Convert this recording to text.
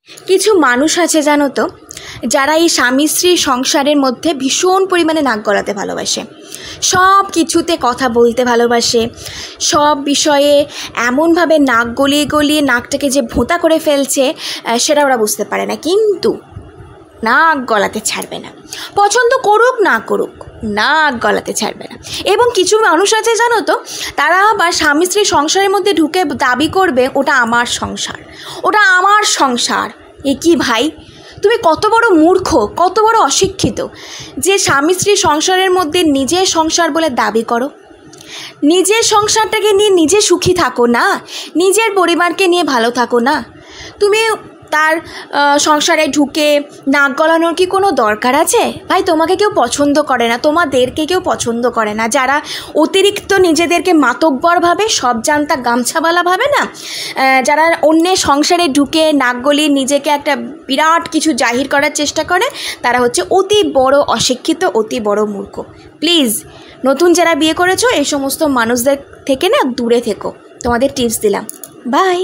কিছু মানুষ আছে জানো তো, যারা এই স্বামী স্ত্রীর সংসারের মধ্যে ভীষণ পরিমাণে নাক গলাতে ভালোবাসে, সব কিছুতে কথা বলতে ভালোবাসে, সব বিষয়ে এমনভাবে নাক গলিয়ে গলিয়ে নাকটাকে যে ভোঁতা করে ফেলছে সেটা ওরা বুঝতে পারে না, কিন্তু নাক গলাতে ছাড়বে না। পছন্দ করুক না করুক, নাক গলাতে ছাড়বে না। এবং কিছু মানুষ আছে জানো তো, তারা আবার স্বামী স্ত্রীর সংসারের মধ্যে ঢুকে দাবি করবে ওটা আমার সংসার, ওটা আমার সংসার। এ কি ভাই, তুমি কত বড় মূর্খ, কত বড় অশিক্ষিত যে স্বামী স্ত্রীর সংসারের মধ্যে নিজের সংসার বলে দাবি করো। নিজের সংসারটাকে নিয়ে নিজে সুখী থাকো না, নিজের পরিবারকে নিয়ে ভালো থাকো না। তুমি তার সংসারে ঢুকে নাক গলানোর কি কোনো দরকার আছে? ভাই, তোমাকে কেউ পছন্দ করে না, তোমাদেরকে কেউ পছন্দ করে না। যারা অতিরিক্ত নিজেদেরকে মাতব্বর ভাবে, সব জানতা গামছাওয়ালা ভাবে না, যারা অন্যের সংসারে ঢুকে নাক গলিয়ে নিজেকে একটা বিরাট কিছু জাহির করার চেষ্টা করে, তারা হচ্ছে অতি বড় অশিক্ষিত, অতি বড় মূর্খ। প্লিজ, নতুন যারা বিয়ে করেছো এই সমস্ত মানুষদের থেকে না দূরে থেকো, তোমাদের টিপস দিলাম। বাই।